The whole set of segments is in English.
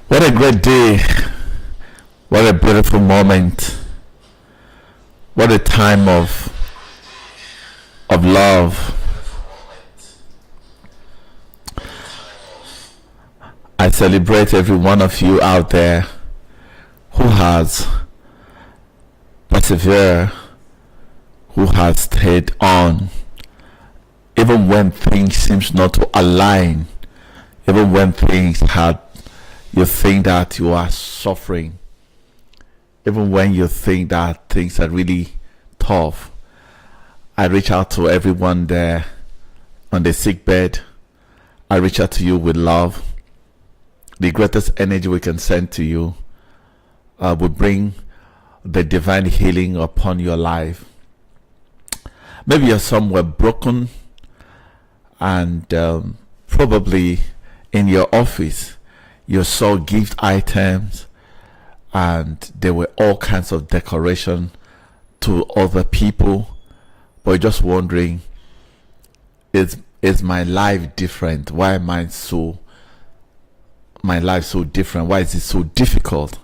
What a great day. What a beautiful moment. What a time of love. I celebrate every one of you out there who has persevered, who has stayed on, even when things seems not to align, even when things had you think that you are suffering, even when you think that things are really tough. I reach out to everyone there on the sick bed. I reach out to you with love. The greatest energy we can send to you will bring the divine healing upon your life. Maybe you're somewhere broken, and probably in your office you saw gift items and there were all kinds of decoration to other people, but you're just wondering, is my life different? Why am I my life so different? Why is it so difficult?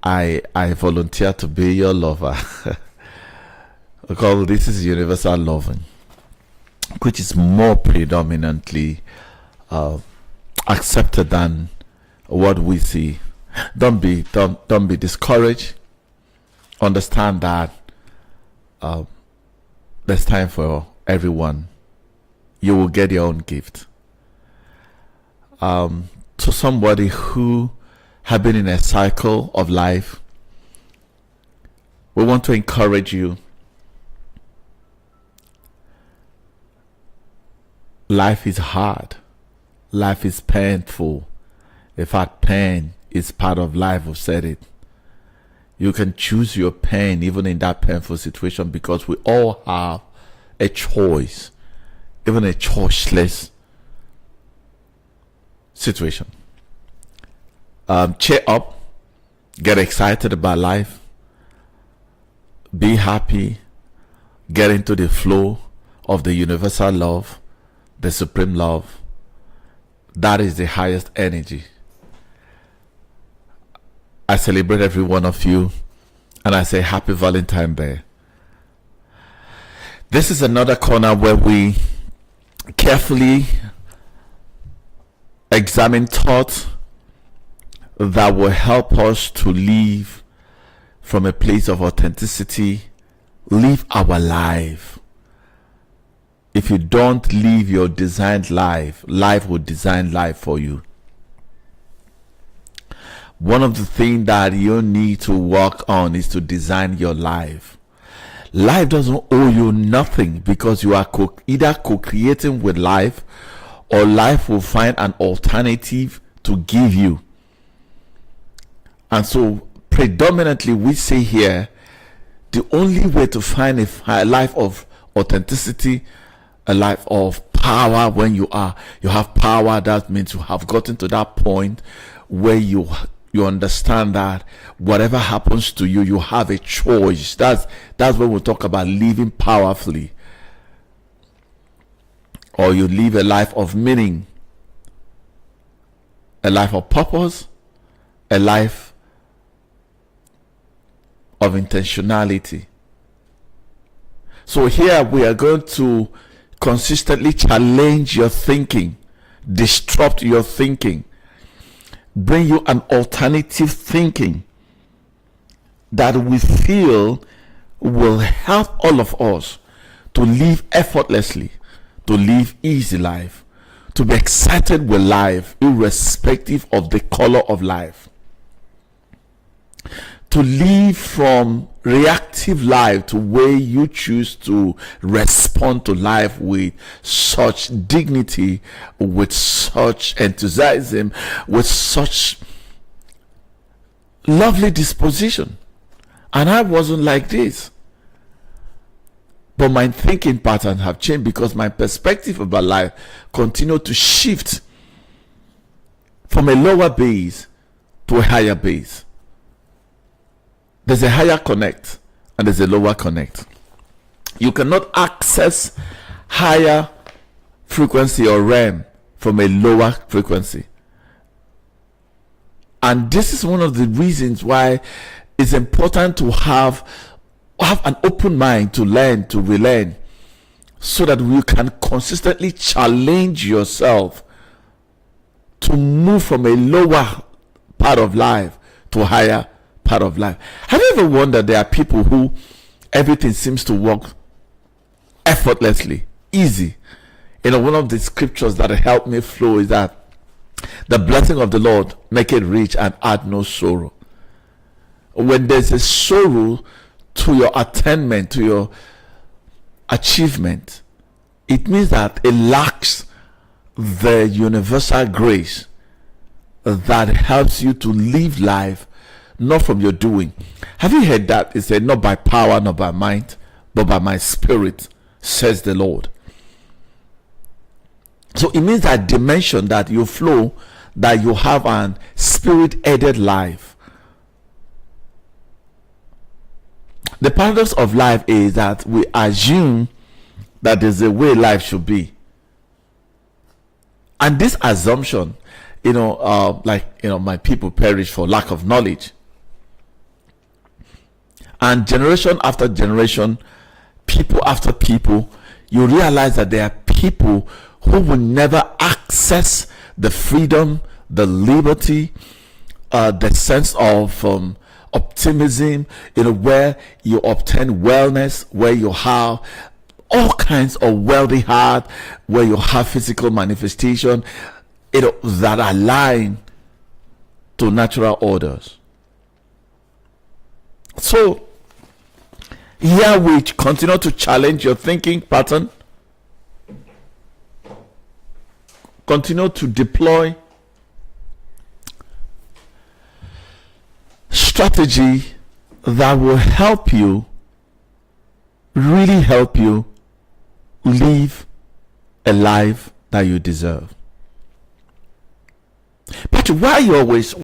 I volunteer to be your lover because this is universal loving, which is more predominantly accepted than what we see. Don't be discouraged. Understand that there's time for everyone. You will get your own gift. To somebody who have been in a cycle of life, we want to encourage you. Life is hard. Life is painful. In fact, pain is part of life. We've said it. You can choose your pain even in that painful situation, because we all have a choice, even a choiceless situation. Cheer up, get excited about life, be happy, get into the flow of the universal love, the supreme love. That is the highest energy. I celebrate every one of you, and I say happy Valentine's Day. This is another corner where we carefully examine thoughts that will help us to live from a place of authenticity, live our life. If you don't live your designed life, life will design life for you. One of the things that you need to work on is to design your life. Life doesn't owe you nothing, because you are either co-creating with life, or life will find an alternative to give you. And so predominantly we say here, the only way to find a life of authenticity, a life of power, when you have power, that means you have gotten to that point where you understand that whatever happens to you, you have a choice. That's when we talk about living powerfully. Or you live a life of meaning, a life of purpose, a life of intentionality. So here we are going to consistently challenge your thinking, disrupt your thinking, bring you an alternative thinking that we feel will help all of us to live effortlessly, to live easy life, to be excited with life irrespective of the color of life, to live from reactive life to where you choose to respond to life with such dignity, with such enthusiasm, with such lovely disposition. And I wasn't like this, but my thinking patterns have changed because my perspective about life continued to shift from a lower base to a higher base. There's a higher connect and there's a lower connect. You cannot access higher frequency or realm from a lower frequency. And this is one of the reasons why it's important to have an open mind to learn, to relearn, so that you can consistently challenge yourself to move from a lower part of life to a higher part of life. Have you ever wondered there are people who everything seems to work effortlessly, easy? One of the scriptures that helped me flow is that the blessing of the Lord make it rich and add no sorrow. When there's a sorrow to your attainment, to your achievement, it means that it lacks the universal grace that helps you to live life not from your doing. Have you heard that? It said, not by power, not by might, but by my spirit, says the Lord. So it means that dimension that you flow, that you have an spirit-aided life. The paradox of life is that we assume that there's a way life should be. And this assumption, my people perish for lack of knowledge. And generation after generation, people after people, you realize that there are people who will never access the freedom, the liberty, the sense of optimism, where you obtain wellness, where you have all kinds of wealthy heart, where you have physical manifestation, that align to natural orders. So here we continue to challenge your thinking pattern, continue to deploy strategy that will help you, really help you live a life that you deserve. But why are you always